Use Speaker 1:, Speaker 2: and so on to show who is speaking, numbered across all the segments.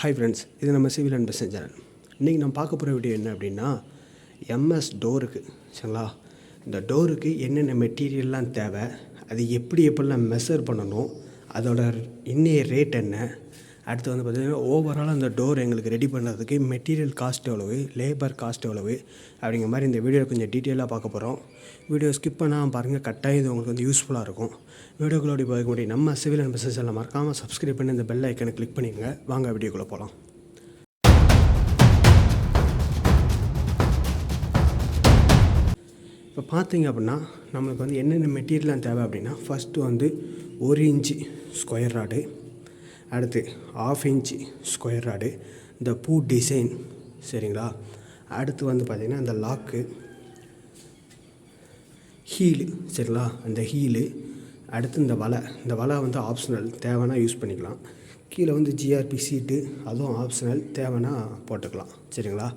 Speaker 1: Hi friends, இது நம்ம civil and business channel. இன்றைக்கி நம்ம பார்க்க போகிற வீடியோ என்ன அப்படின்னா, எம்எஸ் டோருக்கு சரிங்களா. இந்த டோருக்கு என்னென்ன மெட்டீரியல்லாம் தேவை, அது எப்படிலாம் மெஷர் பண்ணணும், அதோட இன்னைய ரேட் என்ன, அடுத்து வந்து பார்த்திங்கன்னா ஓவரால் அந்த டோர் எங்களுக்கு ரெடி பண்ணுறதுக்கு மெட்டீரியல் காஸ்ட் எவ்வளவு, லேபர் காஸ்ட் எவ்வளவு அப்படிங்கிற மாதிரி இந்த வீடியோ கொஞ்சம் டீட்டெயிலாக பார்க்க போகிறோம். வீடியோ ஸ்கிப் பண்ணாமல் பாருங்கள், கட்டாயம் இது உங்களுக்கு வந்து யூஸ்ஃபுல்லாக இருக்கும். வீடியோக்குள்ளே பார்க்க முடியும். நம்ம சிவில் அண்ட் பிஸ்னஸ் எல்லாம் மறக்காமல் சப்ஸ்கிரைப் பண்ணி இந்த பெல் ஐக்கனை கிளிக் பண்ணிடுங்க. வாங்க வீடியோக்குள்ளே போகலாம். இப்போ பார்த்தீங்க அப்படின்னா நம்மளுக்கு வந்து என்னென்ன மெட்டீரியல்லாம் தேவை அப்படின்னா, ஃபஸ்ட்டு வந்து 1 இன்ச்சு ஸ்கொயர் ராடு, அடுத்து 1/2 இன்ச்சு ஸ்கொயர் ராடு, இந்த பூ டிசைன் சரிங்களா. அடுத்து வந்து பார்த்திங்கன்னா இந்த லாக்கு, ஹீலு சரிங்களா, அந்த ஹீலு, அடுத்து இந்த வலை வந்து ஆப்ஷனல், தேவைன்னா யூஸ் பண்ணிக்கலாம். கீழே வந்து ஜிஆர்பி சீட்டு, அதுவும் ஆப்ஷனல், தேவைன்னா போட்டுக்கலாம் சரிங்களா.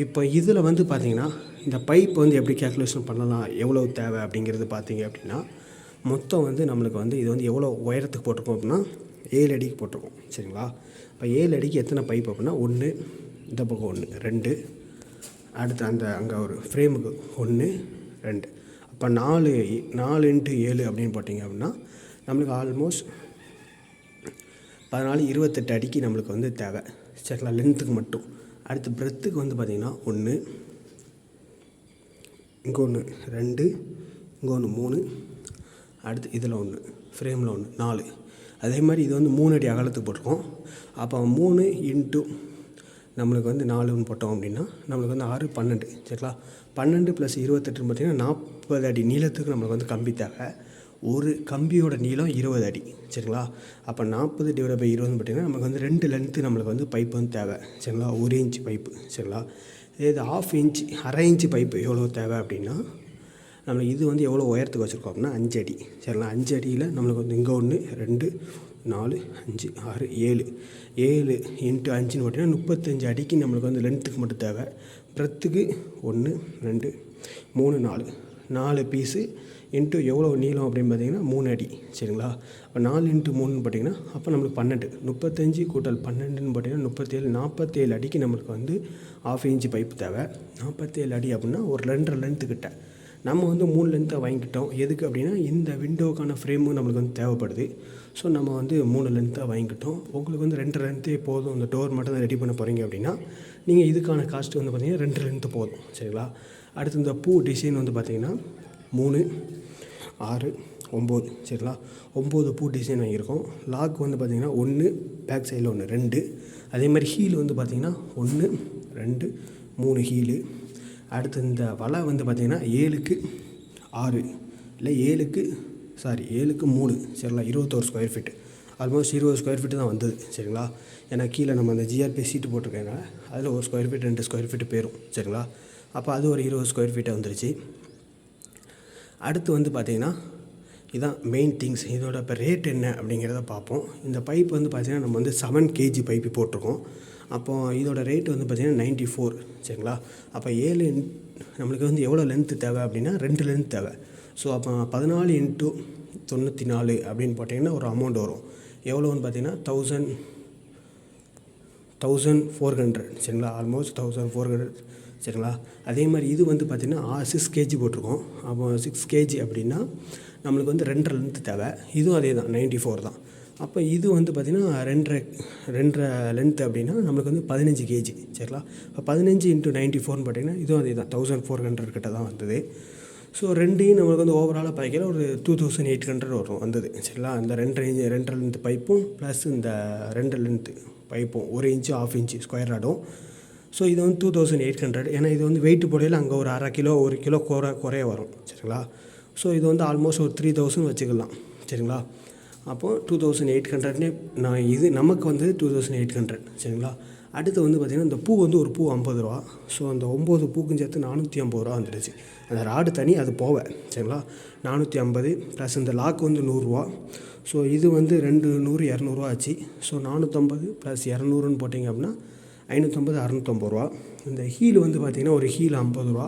Speaker 1: இப்போ இதில் வந்து பார்த்திங்கன்னா இந்த பைப் வந்து எப்படி கேல்குலேஷன் பண்ணலாம், எவ்வளோ தேவை அப்படிங்கிறது பார்த்தீங்க அப்படின்னா, மொத்தம் வந்து நம்மளுக்கு வந்து இது வந்து எவ்வளோ உயரத்துக்கு போட்டிருக்கோம் அப்படின்னா 7 அடிக்கு போட்டிருக்கோம் சரிங்களா. இப்போ 7 அடிக்கு எத்தனை பைப் அப்படின்னா 1, இந்த பக்கம் 1, 2, அடுத்து அந்த அங்கே ஒரு ஃப்ரேமுக்கு 1, 2, அப்போ 4 × 7 அப்படின்னு போட்டிங்க அப்படின்னா நம்மளுக்கு ஆல்மோஸ்ட் 14 28 அடிக்கு நம்மளுக்கு வந்து தேவை சரிங்களா, லென்த்துக்கு மட்டும். அடுத்து பிரெத்துக்கு வந்து பார்த்திங்கன்னா 1, இங்கே 1, 2, இங்கே 1, 3, அடுத்து இதில் 1, ஃப்ரேமில் 1, 4. அதே மாதிரி இது வந்து 3 அடி அகலத்துக்கு போட்டிருக்கோம். அப்போ 3 இன்ட்டு நம்மளுக்கு வந்து 4ன்னு போட்டோம் அப்படின்னா நம்மளுக்கு வந்து 6, 12 சரிங்களா. 12 + 28 பார்த்திங்கன்னா 40 அடி நீளத்துக்கு நம்மளுக்கு வந்து கம்பி தேவை. ஒரு கம்பியோட நீளம் 20 அடி சரிங்களா. அப்போ 40 / 20 பார்த்திங்கன்னா நமக்கு வந்து 2 லென்த்து நம்மளுக்கு வந்து பைப் வந்து தேவை சரிங்களா. 1 இன்ச்சு பைப்பு சரிங்களா. இது 1/2 இன்ச்சு, 1/2 இன்ச்சு பைப்பு எவ்வளோ தேவை அப்படின்னா, நம்மளுக்கு இது வந்து எவ்வளோ உயரத்துக்கு வச்சுருக்கோம் அப்படின்னா 5 அடி சரிங்களா. 5 அடியில் நம்மளுக்கு வந்து இங்கே 1, 2, 4, 5, 6, 7 7 × 5ன்னு பார்த்தீங்கன்னா 35 அடிக்கு நம்மளுக்கு வந்து லென்த்துக்கு மட்டும் தேவை. பிரெத்துக்கு 1, 2, 3, 4 பீஸு இன்ட்டு எவ்வளோ நீளம் அப்படின்னு பார்த்தீங்கன்னா 3 அடி சரிங்களா. அப்போ 4 × 3ன்னு பார்த்தீங்கன்னா அப்போ நம்மளுக்கு 12, 35 + 12ன்னு பார்த்தீங்கன்னா 37, 47 அடிக்கு நம்மளுக்கு வந்து 1/2 இன்ச்சு பைப்பு தேவை. 47 அடி அப்படின்னா ஒரு 2.5 லென்த்துக்கிட்ட நம்ம வந்து 3 லென்த்தை வாங்கிக்கிட்டோம். எதுக்கு அப்படின்னா இந்த விண்டோக்கான ஃப்ரேமும் நம்மளுக்கு வந்து தேவைப்படுது. ஸோ நம்ம வந்து 3 லென்த்தாக வாங்கிக்கிட்டோம். உங்களுக்கு வந்து 2 லென்த்தே போதும், இந்த டோர் மட்டும் தான் ரெடி பண்ண போகிறீங்க அப்படின்னா நீங்கள் இதுக்கான காஸ்ட்டு வந்து பார்த்திங்கன்னா 2 லென்த்து போதும் சரிங்களா. அடுத்து இந்த பூ டிசைன் வந்து பார்த்திங்கன்னா 3, 6, 9 சரிங்களா. 9 பூ டிசைன் வாங்கியிருக்கோம். லாக் வந்து பார்த்திங்கன்னா 1, பேக் சைடில் 1, 2. அதே மாதிரி ஹீல் வந்து பார்த்திங்கன்னா 1, 2, 3 ஹீலு. அடுத்து இந்த வலை வந்து பார்த்திங்கன்னா 7க்கு 6 இல்லை 7க்கு 3 சரிங்களா. 21 square feet, almost 20 square feet தான் வந்தது சரிங்களா. ஏன்னா கீழே நம்ம அந்த ஜிஆர்பி சீட்டு போட்டிருக்கேங்க, அதில் 1 ஸ்கொயர் ஃபீட் 2 ஸ்கொயர் ஃபீட்டு போயிடும் சரிங்களா. அப்போ அது ஒரு 20 ஸ்கொயர் ஃபீட்டாக வந்துருச்சு. அடுத்து வந்து பார்த்திங்கன்னா இதுதான் மெயின் திங்ஸ். இதோட இப்போ ரேட் என்ன அப்படிங்கிறத பார்ப்போம். இந்த பைப் வந்து பார்த்திங்கன்னா நம்ம வந்து 7 kg பைப்பு போட்டிருக்கோம். அப்போது இதோட ரேட் வந்து பார்த்திங்கன்னா 94 சரிங்களா. அப்போ 7 நம்மளுக்கு வந்து எவ்வளோ லென்த்து தேவை அப்படின்னா 2 லென்த் தேவை. ஸோ அப்போ 14 × 94 அப்படின்னு போட்டிங்கன்னா ஒரு அமௌண்ட் வரும். எவ்வளோன்னு பார்த்தீங்கன்னா 1400 சரிங்களா. ஆல்மோஸ்ட் 1400 சரிங்களா. அதே மாதிரி இது வந்து பார்த்திங்கன்னா 6 kg போட்டிருக்கோம். அப்போ 6 kg அப்படின்னா நம்மளுக்கு வந்து 2.5 லென்த்து தேவை. இதுவும் அதே தான் 94 தான். அப்போ இது வந்து பார்த்திங்கன்னா 2.5 லென்த்து அப்படின்னா நம்மளுக்கு வந்து 15 kg சரிங்களா. இப்போ 15 × 94ன்னு பார்த்திங்கன்னா இதுவும் அதே தான் 1400 கிட்ட தான் வந்தது. ஸோ ரெண்டையும் நம்மளுக்கு வந்து ஓவராலாக பார்க்கல ஒரு 2800 வரும் வந்தது சரிங்களா. இந்த 2.5 லென்த்து பைப்பும் ப்ளஸ் இந்த 2 லென்த்து பைப்பும் 1 இன்ச்சு 1/2 இன்ச்சு ஸ்கொயர் ராடும். ஸோ இது வந்து 2800. ஏன்னா இது வந்து வெயிட் போடையில் அங்கே ஒரு 1/2 கிலோ 1 கிலோ குறைய வரும் சரிங்களா. ஸோ இது வந்து ஆல்மோஸ்ட் ஒரு 3000 வச்சுக்கலாம் சரிங்களா. அப்போது 2800னே நான் இது நமக்கு வந்து 2800 சரிங்களா. அடுத்து வந்து பார்த்திங்கன்னா இந்த பூ வந்து ஒரு பூ 50 ரூபா. ஸோ அந்த 9 பூக்கும் சேர்த்து 450 ரூபா வந்துடுச்சு. அந்த ராடு தனி, அது போவை சரிங்களா. 450 ப்ளஸ் இந்த லாக் வந்து 100 ரூபா. ஸோ இது வந்து 200 200 ஆச்சு. ஸோ 450 ப்ளஸ் 200ன்னு போட்டிங்க அப்படின்னா 550 650 ரூபா. இந்த ஹீல் வந்து பார்த்திங்கன்னா ஒரு ஹீல் 50 ரூபா.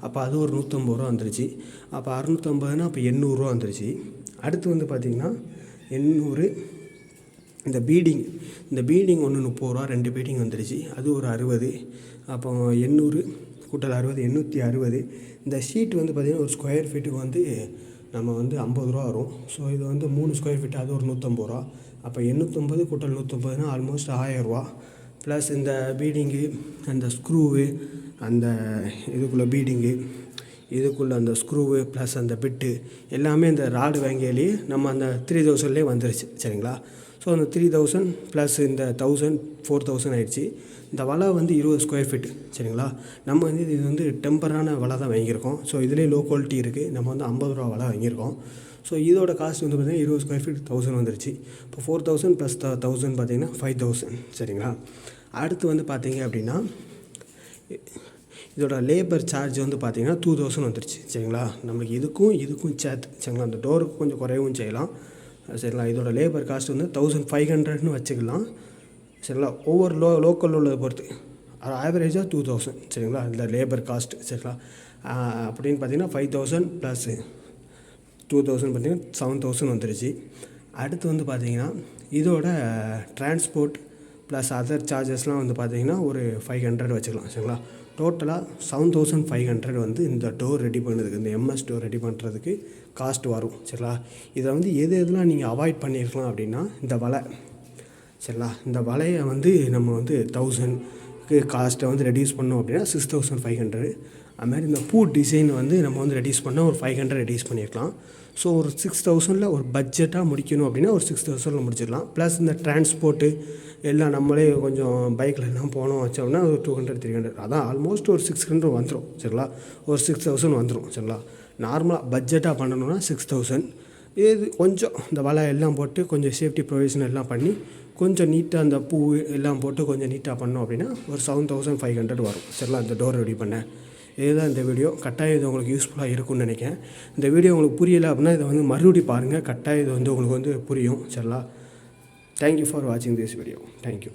Speaker 1: அப்போ அது ஒரு 150 ரூபா வந்துருச்சு. அப்போ 650னா அப்போ 800 ரூபா வந்துருச்சு. அடுத்து வந்து பார்த்திங்கன்னா 800 இந்த பீடிங் ஒன்று 30 ரூபா, 2 பீடிங் வந்துருச்சு, அது ஒரு 60. அப்போ 800 கூட்டல் 60 860. இந்த ஷீட் வந்து பார்த்திங்கன்னா ஒரு ஸ்கொயர் ஃபீட்டுக்கு வந்து நம்ம வந்து 50 ரூபா வரும். ஸோ இது வந்து 3 ஸ்கொயர் ஃபீட், அது ஒரு 150 ரூபா. அப்போ 850 கூட்டல் 150னா ஆல்மோஸ்ட் 1000 ரூபா. ப்ளஸ் இந்த பீடிங்கு, அந்த ஸ்க்ரூவு, அந்த இதுக்குள்ளே பீடிங்கு, இதுக்குள்ளே அந்த ஸ்க்ரூவு ப்ளஸ் அந்த பிட்டு எல்லாமே இந்த ராடு வாங்கியாலேயே நம்ம அந்த 3000லேயே வந்துருச்சு. சரிங்களா? ஸோ அந்த 3000 ப்ளஸ் இந்த 1000 4000 ஆயிடுச்சு. இந்த வலை வந்து 20 ஸ்கொயர் ஃபீட். சரிங்களா? நம்ம வந்து இது வந்து டெம்பரான வலை தான் வாங்கியிருக்கோம். ஸோ இதுலேயே லோ குவாலிட்டி இருக்குது. நம்ம வந்து 50 ரூபா வலை வாங்கியிருக்கோம். ஸோ இதோட காஸ்ட் வந்து பார்த்திங்கன்னா 20 ஸ்கொயர் ஃபீட் 1000 வந்துருச்சு. இப்போ 4000 ப்ளஸ் 1000 பார்த்திங்கன்னா 5000. சரிங்களா? அடுத்து வந்து பார்த்திங்க அப்படின்னா இதோட லேபர் சார்ஜ் வந்து பார்த்திங்கன்னா 2000 வந்துருச்சு. சரிங்களா? நம்மளுக்கு இதுக்கும் சேர்த்து. சரிங்களா? அந்த டோருக்கு கொஞ்சம் குறையவும் செய்யலாம். சரிங்களா? இதோட லேபர் காஸ்ட் வந்து 1500ன்னு வச்சுக்கலாம். சரிங்களா? ஒவ்வொரு லோக்கல் உள்ளதை பொறுத்து ஆவரேஜாக 2000. சரிங்களா? இந்த லேபர் காஸ்ட்டு. சரிங்களா? அப்படின்னு பார்த்திங்கன்னா 5000 ப்ளஸ் 2000 பார்த்திங்கன்னா 7000 வந்துருச்சு. அடுத்து வந்து பார்த்திங்கன்னா இதோட டிரான்ஸ்போர்ட் ப்ளஸ் அதர் சார்ஜஸ்லாம் வந்து பார்த்திங்கன்னா ஒரு 500 வச்சுக்கலாம். சரிங்களா? டோட்டலாக 7500 வந்து இந்த டோர் ரெடி பண்ணுறதுக்கு, இந்த MS டோர் ரெடி பண்ணுறதுக்கு காஸ்ட் வரும். சரிங்களா? இதை வந்து எதெல்லாம் நீங்கள் அவாய்ட் பண்ணியிருக்கலாம் அப்படின்னா இந்த வலை. சரிங்களா? இந்த வலையை வந்து நம்ம வந்து 1000க்கு காஸ்ட்டை வந்து ரெடியூஸ் பண்ணோம் அப்படின்னா 6500. அதுமாதிரி இந்த பூ டிசைன் வந்து நம்ம வந்து ரெடியூஸ் பண்ணால் ஒரு 500 ரெடியூஸ் பண்ணியிருக்கலாம். ஸோ ஒரு 6000ல் ஒரு பட்ஜெட்டாக முடிக்கணும் அப்படின்னா ஒரு 6000ல் முடிச்சிடலாம். ப்ளஸ் இந்த டிரான்ஸ்போர்ட்டு எல்லாம் நம்மளே கொஞ்சம் பைக்கில் எல்லாம் போனோம் வச்சோம்னா ஒரு 200 300, அதான் ஆல்மோஸ்ட் ஒரு 600 வந்துடும். சரிங்களா? ஒரு 6000 வந்துடும். சரிங்களா? நார்மலாக பட்ஜெட்டாக பண்ணணுன்னா 6000. இது கொஞ்சம் இந்த வலை எல்லாம் போட்டு கொஞ்சம் சேஃப்டி ப்ரொவிஷன் எல்லாம் பண்ணி கொஞ்சம் நீட்டாக அந்த பூ எல்லாம் போட்டு கொஞ்சம் நீட்டாக பண்ணோம் அப்படின்னா ஒரு 7500 வரும். சரிங்களா? இந்த டோர் ரெடி பண்ண. இதுதான் இந்த வீடியோ. கட்டாயம் இது உங்களுக்கு யூஸ்ஃபுல்லாக இருக்கும்னு நினைக்கிறேன். இந்த வீடியோ உங்களுக்கு புரியலை அப்படின்னா இதை வந்து மறுபடியும் பாருங்கள். கட்டாயம் இது வந்து உங்களுக்கு வந்து புரியும். சரிங்களா? தேங்க்யூ ஃபார் வாட்சிங் திஸ் வீடியோ. தேங்க்யூ.